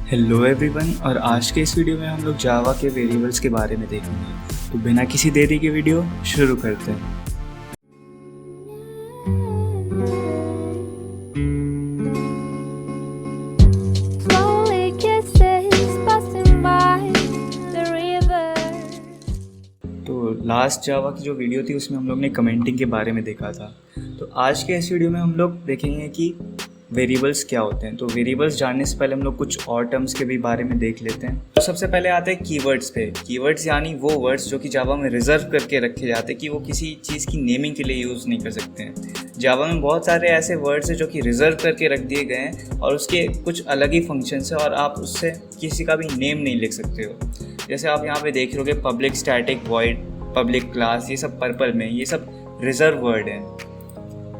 Hello everyone, और आज के इस वीडियो में हम लोग जावा के वेरिएबल्स के बारे में देखेंगे। तो बिना किसी देरी के वीडियो शुरू करते हैं। तो लास्ट जावा की जो वीडियो थी उसमें हम लोग ने कमेंटिंग के बारे में देखा था। तो आज के इस वीडियो में हम लोग देखेंगे कि वेरिएबल्स क्या होते हैं। तो वेरिएबल्स जानने से पहले हम लोग कुछ और टर्म्स के भी बारे में देख लेते हैं। तो सबसे पहले आते हैं कीवर्ड्स पे। कीवर्ड्स यानी वो वर्ड्स जो कि जावा में रिजर्व करके रखे जाते हैं कि वो किसी चीज़ की नेमिंग के लिए यूज़ नहीं कर सकते हैं। जावा में बहुत सारे ऐसे वर्ड्स हैं जो कि रिजर्व करके रख दिए गए हैं और उसके कुछ अलग ही फंक्शंस हैं और आप उससे किसी का भी नेम नहीं लिख सकते हो। जैसे आप यहाँ पे देख रहे हो public static void, public class, ये सब पर्पल में, ये सब रिजर्व वर्ड हैं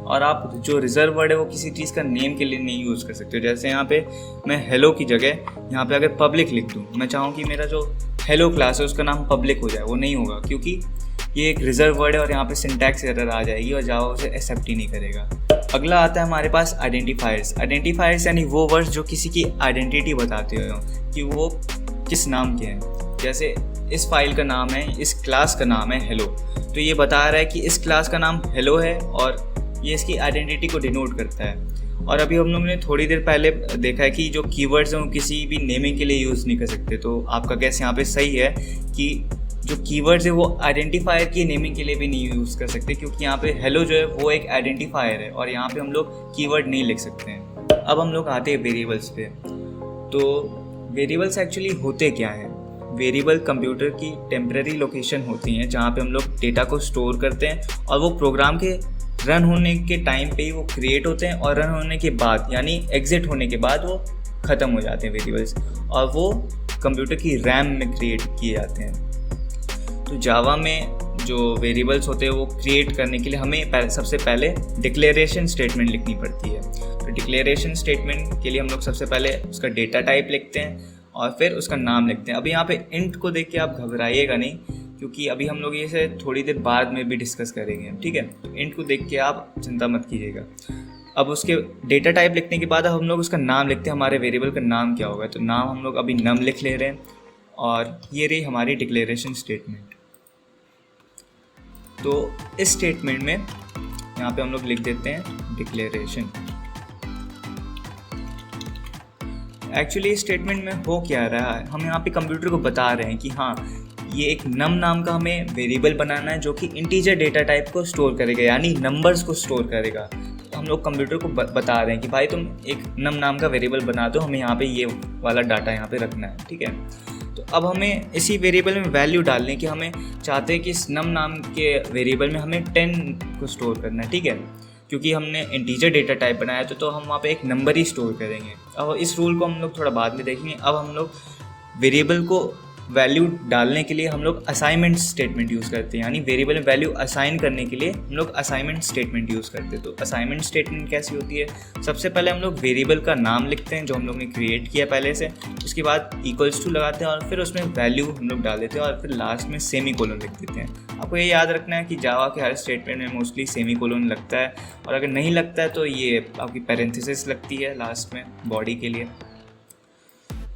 और आप जो रिजर्व वर्ड है वो किसी चीज़ का नेम के लिए नहीं यूज़ कर सकते हो। जैसे यहाँ पे मैं हेलो की जगह यहाँ पे अगर पब्लिक लिख दूँ, मैं चाहूँ कि मेरा जो हेलो क्लास है उसका नाम पब्लिक हो जाए, वो नहीं होगा क्योंकि ये एक रिजर्व वर्ड है और यहाँ पे सिंटैक्स एरर आ जाएगी और जावा उसे एक्सेप्ट ही नहीं करेगा। अगला आता है हमारे पास आइडेंटिफायर्स। आइडेंटिफायर्स यानी वो वर्ड्स जो किसी की आइडेंटिटी बताते हो कि वो किस नाम के हैं। जैसे इस फाइल का नाम है, इस क्लास का नाम है हेलो, तो ये बता रहा है कि इस क्लास का नाम हेलो है और ये इसकी आइडेंटिटी को डिनोट करता है। और अभी हम लोगों ने थोड़ी देर पहले देखा है कि जो कीवर्ड्स हैं वो किसी भी नेमिंग के लिए यूज़ नहीं कर सकते। तो आपका गैस यहाँ पे सही है कि जो कीवर्ड्स है वो आइडेंटिफायर की नेमिंग के लिए भी नहीं यूज़ कर सकते, क्योंकि यहाँ पे हेलो जो है वो एक आइडेंटिफायर है और यहाँ पे हम लोग कीवर्ड नहीं लिख सकते हैं। अब हम लोग आते हैं वेरिएबल्स पे। तो वेरिएबल्स एक्चुअली होते क्या हैं? वेरिएबल कंप्यूटर की टेम्परेरी लोकेशन होती हैं जहाँ पे हम लोग डेटा को स्टोर करते हैं और वो प्रोग्राम के रन होने के टाइम पे ही वो क्रिएट होते हैं और रन होने के बाद यानी एग्जिट होने के बाद वो ख़त्म हो जाते हैं वेरिएबल्स, और वो कंप्यूटर की रैम में क्रिएट किए जाते हैं। तो जावा में जो वेरिएबल्स होते हैं वो क्रिएट करने के लिए हमें सबसे पहले डिक्लेरेशन स्टेटमेंट लिखनी पड़ती है। तो डिक्लेरेशन स्टेटमेंट के लिए हम लोग सबसे पहले उसका डेटा टाइप लिखते हैं और फिर उसका नाम लिखते हैं। अभी यहाँ पे इंट को देख के आप घबराइएगा नहीं, क्योंकि अभी हम लोग इसे थोड़ी देर बाद में भी डिस्कस करेंगे, ठीक है। तो इंट को देख के आप चिंता मत कीजिएगा। अब उसके डेटा टाइप लिखने के बाद हम लोग उसका नाम लिखते हैं, हमारे वेरिएबल का नाम क्या होगा। तो नाम हम लोग अभी नम लिख ले रहे हैं और ये रही हमारी डिक्लेरेशन स्टेटमेंट। तो इस स्टेटमेंट में यहाँ पे हम लोग लिख देते हैं डिक्लेरेशन। एक्चुअली इस स्टेटमेंट में हो क्या रहा है, हम यहाँ पे कंप्यूटर को बता रहे हैं कि हाँ, ये एक नम नाम का हमें वेरिएबल बनाना है जो कि इंटीजर डेटा टाइप को स्टोर करेगा, यानी नंबर्स को स्टोर करेगा। तो हम लोग कंप्यूटर को बता रहे हैं कि भाई तुम एक नम नाम का वेरिएबल बना दो, हमें यहाँ पे ये वाला डाटा यहाँ पे रखना है, ठीक है। तो अब हमें इसी वेरिएबल में वैल्यू डालने की, हमें चाहते हैं कि इस नम नाम के वेरिएबल में हमें 10 को स्टोर करना है, ठीक है, क्योंकि हमने इंटीजर डेटा टाइप बनाया तो हम वहाँ पे एक नंबर ही स्टोर करेंगे। अब इस रूल को हम लोग थोड़ा बाद में देखेंगे। अब हम लोग वेरिएबल को वैल्यू डालने के लिए हम लोग असाइनमेंट स्टेटमेंट यूज़ करते हैं, यानी वेरिएबल में वैल्यू असाइन करने के लिए हम लोग असाइनमेंट स्टेटमेंट यूज़ करते हैं। तो असाइनमेंट स्टेटमेंट कैसी होती है? सबसे पहले हम लोग वेरिएबल का नाम लिखते हैं जो हम लोग ने क्रिएट किया पहले से, उसके बाद इक्वल्स टू लगाते हैं और फिर उसमें वैल्यू हम लोग डाल देते हैं और फिर लास्ट में सेमी कोलन लिख देते हैं। आपको ये याद रखना है कि जावा के हर स्टेटमेंट में मोस्टली सेमी कोलन लगता है, और अगर नहीं लगता है तो ये आपकी पैरेंथेसिस लगती है लास्ट में बॉडी के लिए।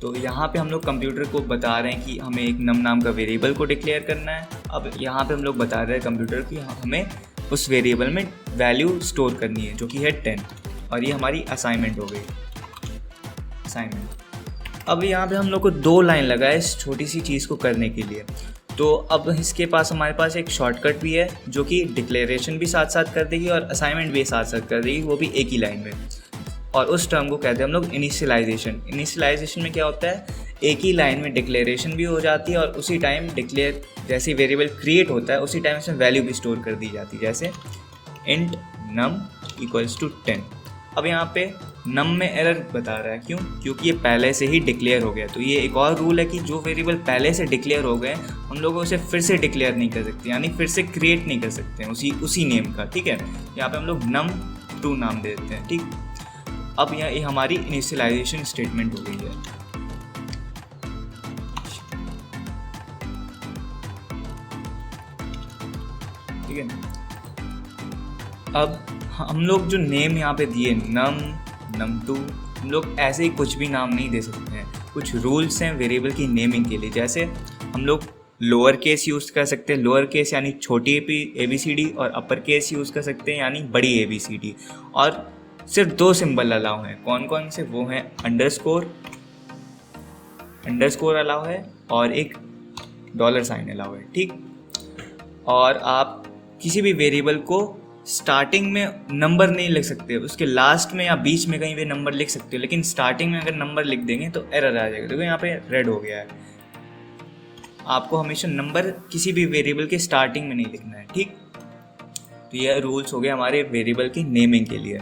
तो यहाँ पे हम लोग कंप्यूटर को बता रहे हैं कि हमें एक नम नाम का वेरिएबल को डिक्लेयर करना है। अब यहाँ पे हम लोग बता रहे हैं कंप्यूटर की हमें उस वेरिएबल में वैल्यू स्टोर करनी है जो कि है 10, और ये हमारी असाइनमेंट हो गई, असाइनमेंट। अब यहाँ पे हम लोग को 2 लाइन लगा है इस छोटी सी चीज़ को करने के लिए। तो अब इसके पास हमारे पास एक शॉर्टकट भी है जो कि डिक्लेरेशन भी साथ साथ कर देगी और असाइनमेंट भी साथ साथ कर देगी, वो भी एक ही लाइन में। और उस टर्म को कहते हैं हम लोग इनिशियलाइजेशन। इनिशियलाइजेशन में क्या होता है, एक ही लाइन में डिक्लेरेशन भी हो जाती है और उसी टाइम डिक्लेयर जैसे वेरिएबल क्रिएट होता है उसी टाइम इसमें वैल्यू भी स्टोर कर दी जाती है, जैसे इंट नम इक्वल्स टू 10। अब यहाँ पे नम में एरर बता रहा है, क्यों? क्योंकि ये पहले से ही डिक्लेयर हो गया। तो ये एक और रूल है कि जो वेरिएबल पहले से डिक्लेयर हो गए हम लोग उसे फिर से डिक्लेयर नहीं कर सकते, यानी फिर से क्रिएट नहीं कर सकते हैं उसी नेम का, ठीक है। यहाँ पे हम लोग num2 नाम दे देते हैं, ठीक। अब ये हमारी इनिशियलाइजेशन स्टेटमेंट हो गई है। ठीक है, अब हम लोग जो नेम यहाँ पे दिए num2, हम लोग ऐसे ही कुछ भी नाम नहीं दे सकते हैं। कुछ रूल्स हैं वेरिएबल की नेमिंग के लिए। जैसे हम लोग लोअर केस यूज़ कर सकते हैं, लोअर केस यानी छोटी ABCD, और अपर केस यूज़ कर सकते हैं यानी बड़ी ABCD। और सिर्फ 2 सिंबल अलाउ हैं। कौन कौन से? वो हैं अंडरस्कोर अलाउ है और एक $साइन अलाउ है, ठीक। और आप किसी भी वेरिएबल को स्टार्टिंग में नंबर नहीं लिख सकते, उसके लास्ट में या बीच में कहीं भी नंबर लिख सकते हो, लेकिन स्टार्टिंग में अगर नंबर लिख देंगे तो एरर आ जाएगा। देखो यहाँ पे रेड हो गया है। आपको हमेशा नंबर किसी भी वेरिएबल के स्टार्टिंग में नहीं लिखना है, ठीक। तो यह रूल्स हो गए हमारे वेरिएबल की नेमिंग के लिए,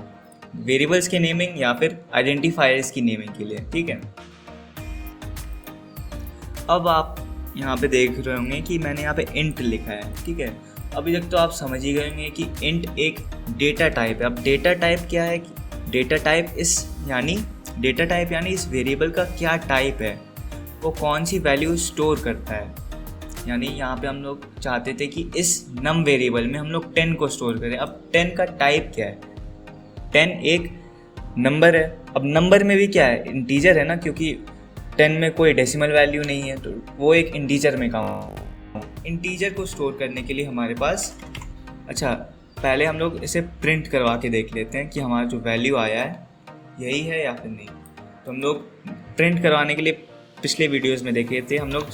वेरिएबल्स के नेमिंग या फिर आइडेंटिफायर्स की नेमिंग के लिए, ठीक है। अब आप यहाँ पे देख रहे होंगे कि मैंने यहाँ पे इंट लिखा है, ठीक है। अभी तक तो आप समझ ही गए होंगे कि इंट एक डेटा टाइप है। अब डेटा टाइप क्या है? डेटा टाइप यानी इस वेरिएबल का क्या टाइप है, वो कौन सी वैल्यू स्टोर करता है। यानी यहाँ पे हम लोग चाहते थे कि इस नम वेरिएबल में हम लोग 10 को स्टोर करें। अब 10 का टाइप क्या है? 10 एक नंबर है। अब नंबर में भी क्या है? इंटीजर है ना, क्योंकि 10 में कोई डेसिमल वैल्यू नहीं है, तो वो एक इंटीजर में काम। इंटीजर को स्टोर करने के लिए हमारे पास, अच्छा पहले हम लोग इसे प्रिंट करवा के देख लेते हैं कि हमारा जो वैल्यू आया है यही है या फिर नहीं। तो हम लोग प्रिंट करवाने के लिए पिछले वीडियोस में देखे थे, हम लोग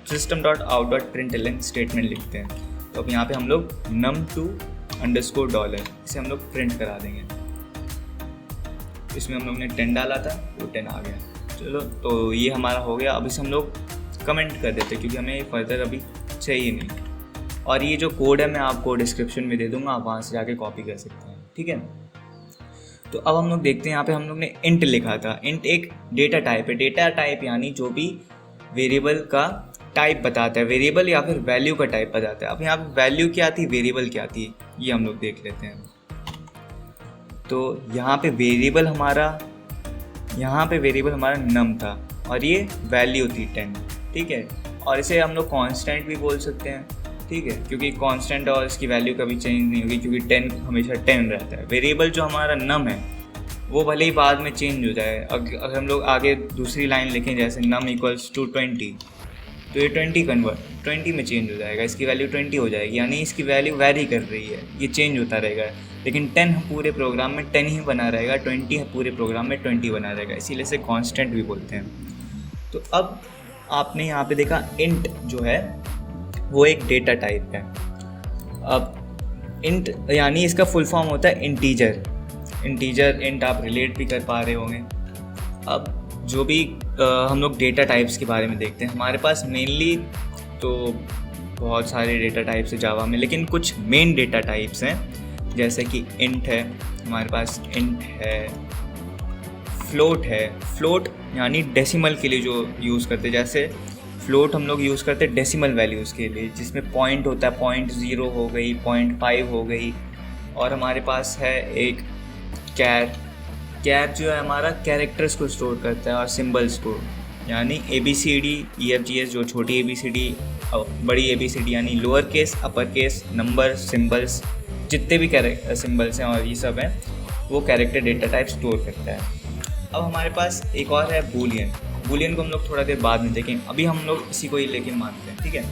system.out.println स्टेटमेंट लिखते हैं। तो अब यहाँ पे हम लोग num2_$, इसे हम लोग प्रिंट करा देंगे। इसमें हम लोग ने 10 डाला था, वो 10 आ गया। चलो, तो ये हमारा हो गया। अब इसे हम लोग कमेंट कर देते क्योंकि हमें फर्दर अभी चाहिए नहीं। और ये जो कोड है मैं आपको डिस्क्रिप्शन में दे दूँगा, आप वहाँ से जाके कॉपी कर सकते हैं, ठीक है। तो अब हम लोग देखते हैं, यहाँ पे हम लोग ने इंट लिखा था। इंट एक डेटा टाइप है। डेटा टाइप यानी जो भी वेरिएबल का टाइप बताता है, वेरिएबल या फिर वैल्यू का टाइप बताता है। अब यहाँ पे वैल्यू क्या थी, वेरिएबल क्या थी, ये हम लोग देख लेते हैं। तो यहाँ पे वेरिएबल हमारा नम था और ये वैल्यू थी 10, ठीक है। और इसे हम लोग कांस्टेंट भी बोल सकते हैं, ठीक है, क्योंकि कांस्टेंट और इसकी वैल्यू कभी चेंज नहीं होगी, क्योंकि 10 हमेशा 10 रहता है। वेरिएबल जो हमारा नम है वो भले ही बाद में चेंज हो जाए। अगर हम लोग आगे दूसरी लाइन लिखें जैसे num = 20, तो ये 20 में चेंज हो जाएगा, इसकी वैल्यू 20 हो जाएगी। यानी इसकी वैल्यू वैरी कर रही है, ये चेंज होता रहेगा। लेकिन 10 पूरे प्रोग्राम में 10 ही बना रहेगा, 20 पूरे प्रोग्राम में 20 बना रहेगा, इसीलिए इसे कांस्टेंट भी बोलते हैं। तो अब आपने यहाँ पे देखा इंट जो है वो एक डेटा टाइप है। अब इंट यानी इसका फुल फॉर्म होता है इंटीजर। इंट आप रिलेट भी कर पा रहे होंगे। अब जो भी हम लोग डेटा टाइप्स के बारे में देखते हैं, हमारे पास मेनली तो बहुत सारे डेटा टाइप्स है जावा में, लेकिन कुछ मेन डेटा टाइप्स हैं जैसे कि इंट है, हमारे पास इंट है, फ्लोट है। फ्लोट यानी डेसिमल के लिए जो यूज़ करते हैं, जैसे फ्लोट हम लोग यूज़ करते हैं डेसिमल वैल्यूज़ के लिए, जिसमें पॉइंट होता है, 0.0 हो गई, 0.5 हो गई। और हमारे पास है एक कैर जो है हमारा कैरेक्टर्स को स्टोर करता है और सिंबल्स को, यानी ABCD EFGH जो छोटी ABCD और बड़ी ABCD यानी lower case, upper case, number, symbols, जितने भी सिंबल्स हैं और ये सब हैं, वो कैरेक्टर डेटा टाइप स्टोर करता है। अब हमारे पास एक और है बूलियन को हम लोग थोड़ा देर बाद में देखेंगे, अभी हम लोग इसी को ही लेके मानते हैं, ठीक है।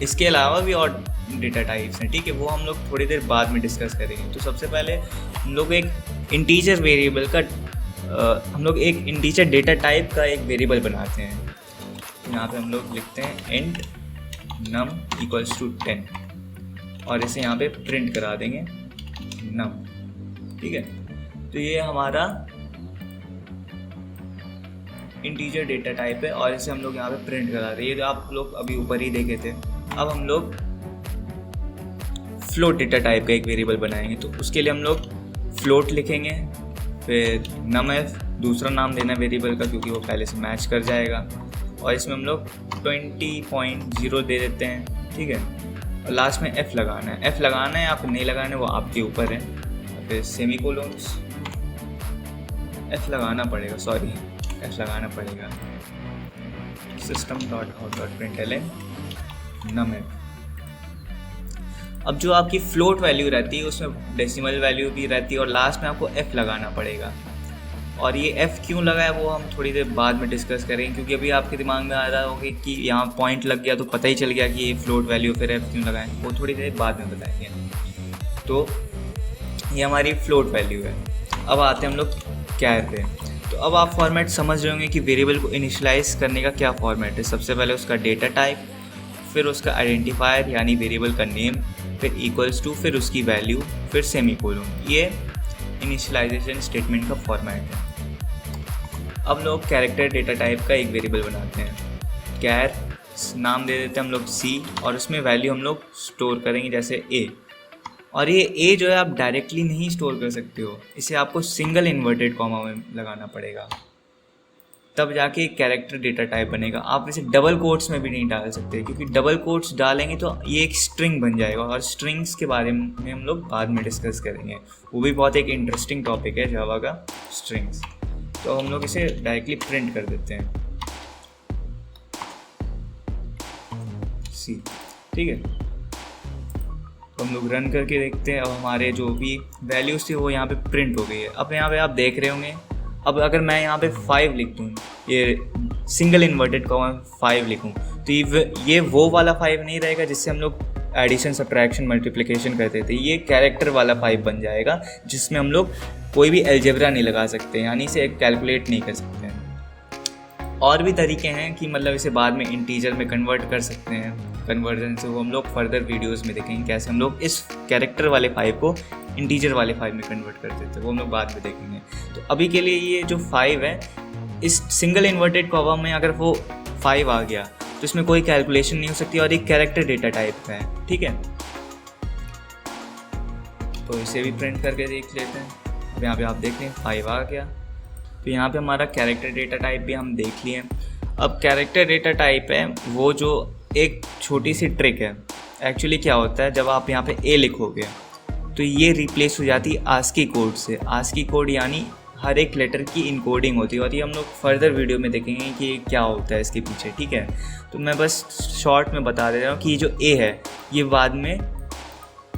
इसके अलावा भी और डेटा टाइप्स हैं, ठीक है, वो हम लोग थोड़ी देर बाद में डिस्कस करेंगे। तो सबसे पहले हम लोग एक इंटीजर वेरिएबल का हम लोग एक इंटीजर डेटा टाइप का एक वेरिएबल बनाते हैं। यहाँ पे हम लोग लिखते हैं इंट num = 10 और इसे यहाँ पे प्रिंट करा देंगे num, ठीक है। तो ये हमारा इंटीजर डेटा टाइप है और इसे हम लोग यहाँ पे प्रिंट करा रहे हैं। ये आप लोग अभी ऊपर ही देखे थे। अब हम लोग फ्लोट डेटा टाइप का एक वेरिएबल बनाएंगे, तो उसके लिए हम लोग फ्लोट लिखेंगे, फिर numF दूसरा नाम देना वेरिएबल का क्योंकि वो पहले से मैच कर जाएगा, और इसमें हम लोग 20.0 दे देते हैं, ठीक है। और लास्ट में F लगाना है। F लगाना है या फिर नहीं लगाना है वो आपके ऊपर है। फिर सेमीकोलॉन्स F लगाना पड़ेगा, F लगाना पड़ेगा। system.out.println numF। अब जो आपकी फ्लोट वैल्यू रहती है उसमें डेसिमल वैल्यू भी रहती है और लास्ट में आपको F लगाना पड़ेगा। और ये एफ़ क्यों लगा है वो हम थोड़ी देर बाद में डिस्कस करेंगे, क्योंकि अभी आपके दिमाग में आ रहा होगा कि यहाँ पॉइंट लग गया तो पता ही चल गया कि ये फ्लोट वैल्यू फिर एफ़ क्यों लगाएं, वो थोड़ी देर बाद में बताएंगे। तो ये हमारी फ्लोट वैल्यू है। अब आते हैं हम लोग कैर पे। तो अब आप फॉर्मेट समझ रहे होंगे कि वेरिएबल को इनिशियलाइज करने का क्या फॉर्मेट है। सबसे पहले उसका डेटा टाइप, फिर उसका आइडेंटिफायर यानी वेरिएबल का नेम, फिर इक्वल्स टू, फिर उसकी वैल्यू, फिर सेमीकोलन। ये इनिशियलाइजेशन स्टेटमेंट का फॉर्मेट है। अब लोग कैरेक्टर डेटा टाइप का एक वेरिएबल बनाते हैं। कैर नाम दे देते हैं हम लोग सी, और उसमें वैल्यू हम लोग स्टोर करेंगे जैसे ए। और ये ए जो है आप डायरेक्टली नहीं स्टोर कर सकते हो, इसे आपको सिंगल इन्वर्टेड कॉमा में लगाना पड़ेगा, तब जाके एक कैरेक्टर डेटा टाइप बनेगा। आप इसे डबल कोट्स में भी नहीं डाल सकते, क्योंकि डबल कोट्स डालेंगे तो ये एक स्ट्रिंग बन जाएगा, और स्ट्रिंग्स के बारे में हम लोग बाद में डिस्कस करेंगे। वो भी बहुत एक इंटरेस्टिंग टॉपिक है जावा का, स्ट्रिंग्स। तो हम लोग इसे डायरेक्टली प्रिंट कर देते हैं सी, ठीक है। तो हम लोग रन करके देखते हैं। अब हमारे जो भी वैल्यूज़ थी वो यहाँ पे प्रिंट हो गई है। अब यहाँ पे आप देख रहे होंगे, अब अगर मैं यहाँ पे 5 लिख दूँ, ये सिंगल इन्वर्टेड कॉमा 5 लिखूँ, तो ये वो वाला 5 नहीं रहेगा जिससे हम लोग एडिशन, सब्ट्रैक्शन, मल्टीप्लिकेशन करते थे। ये कैरेक्टर वाला 5 बन जाएगा, जिसमें हम लोग कोई भी अलजेब्रा नहीं लगा सकते, यानी इसे कैलकुलेट नहीं कर सकते हैं। और भी तरीके हैं कि मतलब इसे बाद में इंटीजर में कन्वर्ट कर सकते हैं। कन्वर्जन से वो हम लोग फर्दर वीडियोस में देखेंगे कैसे हम लोग इस कैरेक्टर वाले 5 को इंटीजर वाले 5 में कन्वर्ट करते थे, वो हम लोग बाद में देखेंगे। तो अभी के लिए ये जो 5 है, इस सिंगल इन्वर्टेड कॉमा में अगर वो 5 आ गया तो इसमें कोई कैलकुलेशन नहीं हो सकती, और एक कैरेक्टर डेटा टाइप का है, ठीक है। तो इसे भी प्रिंट करके देख लेते हैं। अब यहाँ पे आप देख रहे हैं 5 आ गया। तो यहाँ पे हमारा कैरेक्टर डेटा टाइप भी हम देख लिए। अब कैरेक्टर डेटा टाइप है वो जो एक छोटी सी ट्रिक है। एक्चुअली क्या होता है, जब आप यहाँ पे ए लिखोगे तो ये रिप्लेस हो जाती है आस्की कोड से। आस्की कोड यानी हर एक लेटर की इनकोडिंग होती है, और ये हम लोग फर्दर वीडियो में देखेंगे कि क्या होता है इसके पीछे, ठीक है। तो मैं बस शॉर्ट में बता दे रहा हूँ कि ये जो ए है ये बाद में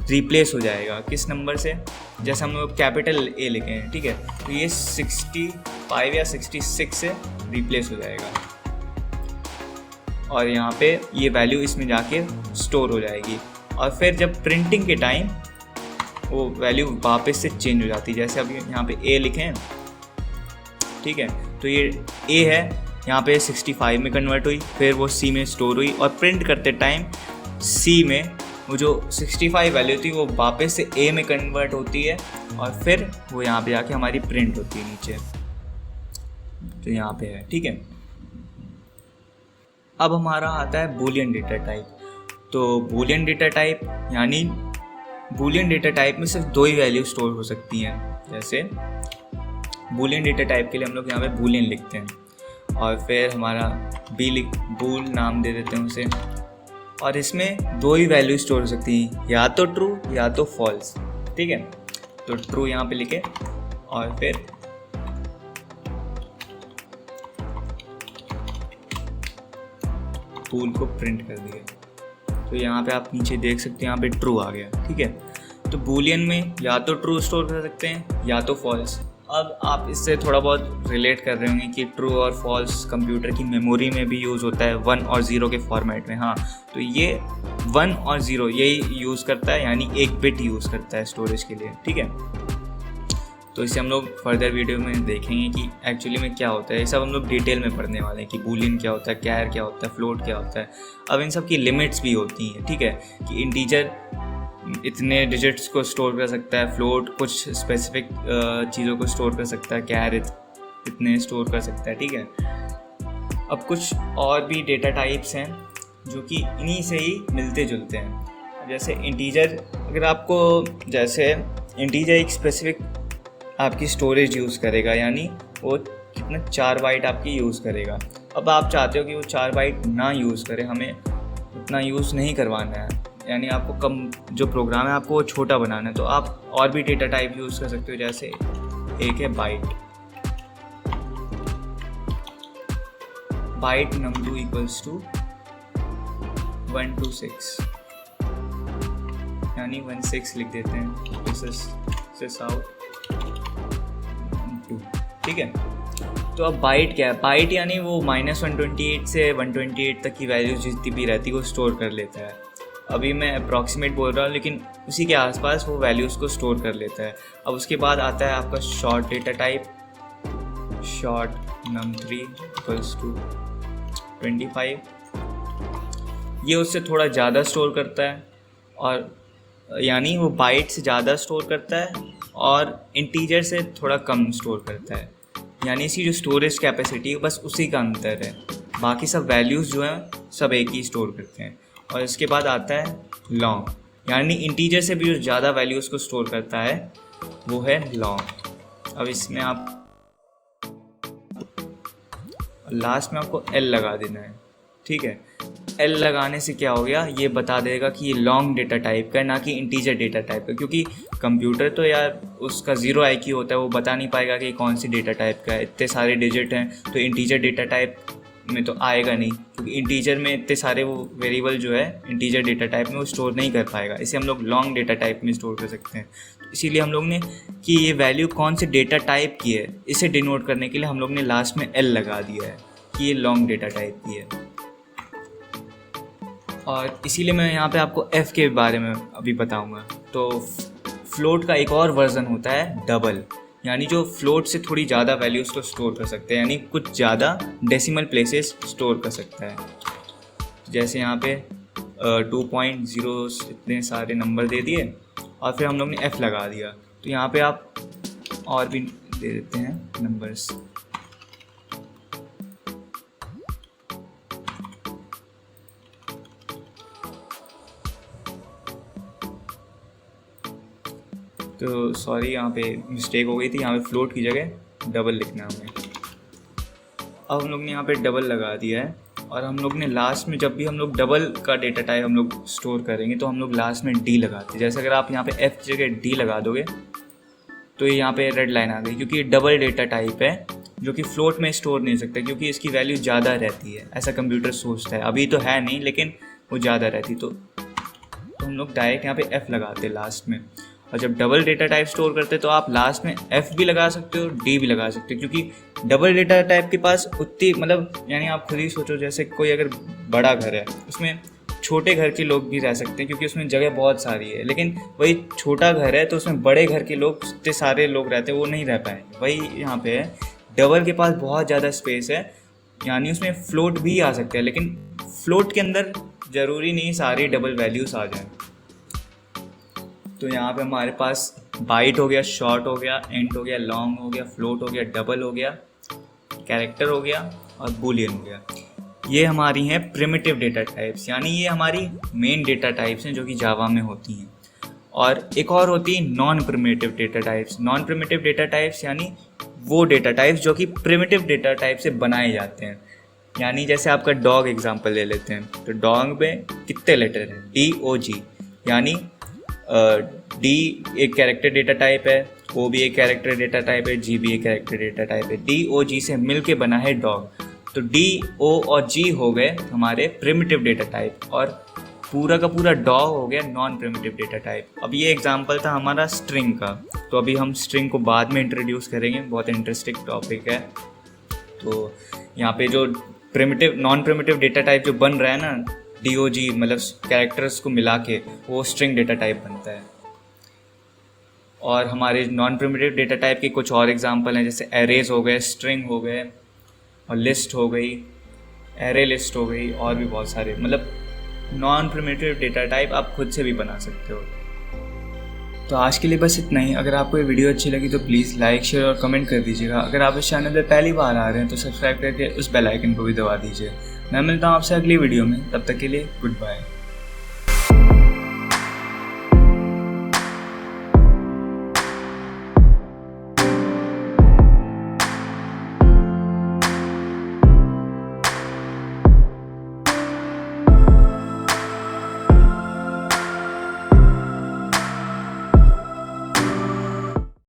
रिप्लेस हो जाएगा किस नंबर से, जैसे हम लोग कैपिटल ए लिखे हैं, ठीक है। तो ये 65 या 66 से रिप्लेस हो जाएगा, और यहाँ पे ये वैल्यू इसमें जाके स्टोर हो जाएगी। और फिर जब प्रिंटिंग के टाइम वो वैल्यू वापस से चेंज हो जाती है। जैसे अभी यहाँ पे ए लिखे हैं, ठीक है, तो ये ए है, यहाँ पे 65 में कन्वर्ट हुई, फिर वो सी में स्टोर हुई, और प्रिंट करते टाइम सी में वो जो 65 वैल्यू थी वो वापस से ए में कन्वर्ट होती है, और फिर वो यहाँ पे जाके हमारी प्रिंट होती है नीचे। तो यहाँ पे है, ठीक है। अब हमारा आता है बूलियन डेटा टाइप। तो बूलियन डेटा टाइप यानी बूलियन डेटा टाइप में सिर्फ 2 ही वैल्यू स्टोर हो सकती हैं। जैसे बूलियन डेटा टाइप के लिए हम लोग यहाँ पे बूलियन लिखते हैं, और फिर हमारा बूल नाम दे देते हैं उसे, और इसमें 2 ही वैल्यू स्टोर हो सकती हैं, या तो ट्रू या तो फॉल्स, ठीक है। तो ट्रू यहाँ पे लिखे, और फिर बूल को प्रिंट कर दिया। तो यहाँ पे आप नीचे देख सकते हैं, यहाँ पे ट्रू आ गया, ठीक है। तो बूलियन में या तो ट्रू स्टोर कर सकते हैं या तो फॉल्स। अब आप इससे थोड़ा बहुत रिलेट कर रहे होंगे कि ट्रू और फॉल्स कंप्यूटर की मेमोरी में भी यूज़ होता है 1 और 0 के फॉर्मेट में। हाँ, तो ये 1 और 0 यही यूज़ करता है, यानी 1 बिट यूज़ करता है स्टोरेज के लिए, ठीक है। तो इसे हम लोग फर्दर वीडियो में देखेंगे कि एक्चुअली में क्या होता है। ये सब हम लोग डिटेल में पढ़ने वाले हैं कि बूलियन क्या होता है, कैर क्या होता है, फ्लोट क्या होता है। अब इन सब की लिमिट्स भी होती हैं, ठीक है, कि इंटीजर इतने डिजिट्स को स्टोर कर सकता है, फ्लोट कुछ स्पेसिफिक चीज़ों को स्टोर कर सकता है, कैर इतने स्टोर कर सकता है, ठीक है। अब कुछ और भी डेटा टाइप्स हैं जो कि इन्हीं से ही मिलते जुलते हैं। जैसे इंटीजर, अगर आपको जैसे इंटीजर एक स्पेसिफिक आपकी स्टोरेज यूज़ करेगा, यानी वो कितना 4 बाइट आपकी यूज़ करेगा। अब आप चाहते हो कि वो 4 बाइट ना यूज़ करे, हमें उतना यूज़ नहीं करवाना है, यानी आपको कम जो प्रोग्राम है आपको वो छोटा बनाना है, तो आप और भी डेटा टाइप यूज़ कर सकते हो। जैसे एक है बाइट, बाइट नम2 इक्वल्स टू 126, यानी 16 लिख देते हैं, दिस इज आउट 2, ठीक है। तो अब बाइट क्या है? बाइट यानी वो -128 से 128 तक की वैल्यूज जितनी भी रहती है वो स्टोर कर लेता है। अभी मैं अप्रॉक्सीमेट बोल रहा हूँ, लेकिन उसी के आसपास वो वैल्यूज़ को स्टोर कर लेता है। अब उसके बाद आता है आपका short data type, short num3 = 25। ये उससे थोड़ा ज़्यादा स्टोर करता है, और यानी वो बाइट से ज़्यादा स्टोर करता है और इंटीजर से थोड़ा कम स्टोर करता है। यानी इसकी जो स्टोरेज कैपेसिटी है बस उसी का अंतर है, बाकी सब वैल्यूज़ जो हैं सब एक ही स्टोर करते हैं। और इसके बाद आता है लॉन्ग, यानी इंटीजर से भी जो ज़्यादा वैल्यूज़ को स्टोर करता है वो है लॉन्ग। अब इसमें आप लास्ट में आपको L लगा देना है, ठीक है। L लगाने से क्या हो गया, ये बता देगा कि ये लॉन्ग डेटा टाइप का है, ना कि इंटीजर डेटा टाइप का। क्योंकि कंप्यूटर तो यार उसका 0 IQ होता है, वो बता नहीं पाएगा कि कौन सी डेटा टाइप का है। इतने सारे डिजिट हैं तो इंटीजर डेटा टाइप में तो आएगा नहीं, क्योंकि इंटीजर में इतने सारे वो वेरिएबल जो है इंटीजर डेटा टाइप में वो स्टोर नहीं कर पाएगा। इसे हम लोग लॉन्ग डेटा टाइप में स्टोर कर सकते हैं। तो इसीलिए हम लोग ने कि ये वैल्यू कौन से डेटा टाइप की है, इसे डिनोट करने के लिए हम लोग ने लास्ट में L लगा दिया है कि ये लॉन्ग डेटा टाइप की है। और इसीलिए मैं यहाँ पे आपको F के बारे में अभी बताऊँगा। तो फ्लोट का एक और वर्जन होता है डबल, यानी जो फ्लोट से थोड़ी ज़्यादा वैल्यूज़ को स्टोर कर सकते हैं, यानी कुछ ज़्यादा डेसिमल प्लेसेस स्टोर कर सकता है। जैसे यहाँ पे 2.0 इतने सारे नंबर दे दिए और फिर हम लोग ने F लगा दिया। तो यहाँ पे आप और भी दे देते हैं नंबर्स। तो सॉरी, यहाँ पे मिस्टेक हो गई थी, यहाँ पे फ्लोट की जगह डबल लिखना है हमें। अब हम लोग ने यहाँ पे डबल लगा दिया है, और हम लोग ने लास्ट में जब भी हम लोग डबल का डेटा टाइप हम लोग स्टोर करेंगे तो हम लोग लास्ट में D लगाते हैं। जैसे अगर आप यहाँ पे F की जगह D लगा दोगे तो ये यहाँ पे रेड लाइन आ गई, क्योंकि ये डबल डेटा टाइप है जो कि फ्लोट में स्टोर नहीं सकता, क्योंकि इसकी वैल्यू ज़्यादा रहती है, ऐसा कंप्यूटर सोचता है। अभी तो है नहीं, लेकिन वो ज़्यादा रहती। तो हम लोग डायरेक्ट यहाँ पे F लगाते हैं लास्ट में। और जब डबल डेटा टाइप स्टोर करते हैं तो आप लास्ट में F भी लगा सकते हो, D भी लगा सकते हो, क्योंकि डबल डेटा टाइप के पास उतनी मतलब यानी आप खुद ही सोचो, जैसे कोई अगर बड़ा घर है उसमें छोटे घर के लोग भी रह सकते हैं, क्योंकि उसमें जगह बहुत सारी है। लेकिन वही छोटा घर है तो उसमें बड़े घर के लोग इतने सारे लोग रहते हैं, वो नहीं रह पाएंगे। वही यहाँ पे है, डबल के पास बहुत ज़्यादा स्पेस है, यानी उसमें फ्लोट भी आ सकते हैं, लेकिन फ्लोट के अंदर ज़रूरी नहीं सारी डबल वैल्यूज़ आ जाएँ। तो यहाँ पे हमारे पास बाइट हो गया, शॉर्ट हो गया, इंट हो गया, लॉन्ग हो गया, फ्लोट हो गया, डबल हो गया, कैरेक्टर हो गया और बूलियन हो गया। ये हमारी हैं प्रिमिटिव डेटा टाइप्स, यानी ये हमारी मेन डेटा टाइप्स हैं जो कि जावा में होती हैं। और एक और होती है non primitive data types. Non primitive data types यानी वो डेटा टाइप्स जो कि प्रिमिटिव डेटा टाइप से बनाए जाते हैं। यानी जैसे आपका डॉग एग्जाम्पल ले लेते हैं, तो डॉग में कितने लेटर हैं? DOG, यानी D एक कैरेक्टर डेटा टाइप है, O भी एक कैरेक्टर डेटा टाइप है, G भी एक कैरेक्टर डेटा टाइप है। DOG से मिल के बना है डॉग। तो D, O और G हो गए हमारे प्रिमिटिव डेटा टाइप, और पूरा का पूरा डॉग हो गया नॉन प्रिमिटिव डेटा टाइप। अब ये एग्जांपल था हमारा स्ट्रिंग का, तो अभी हम स्ट्रिंग को बाद में इंट्रोड्यूस करेंगे, बहुत इंटरेस्टिंग टॉपिक है। तो यहाँ पे जो primitive non primitive data type जो बन रहा है ना, DOG मतलब कैरेक्टर्स को मिला के वो स्ट्रिंग डेटा टाइप बनता है। और हमारे नॉन प्रिमिटिव डेटा टाइप के कुछ और एग्जांपल हैं, जैसे एरेज हो गए, स्ट्रिंग हो गए, और लिस्ट हो गई, एरे लिस्ट हो गई, और भी बहुत सारे मतलब नॉन प्रिमिटिव डेटा टाइप आप खुद से भी बना सकते हो। तो आज के लिए बस इतना ही। अगर आपको ये वीडियो अच्छी लगी तो प्लीज़ लाइक, शेयर और कमेंट कर दीजिएगा। अगर आप इस चैनल पर पहली बार आ रहे हैं तो सब्सक्राइब करके उस बेल आइकन को भी दबा दीजिए। मैं मिलता हूँ आपसे अगली वीडियो में, तब तक के लिए गुड बाय।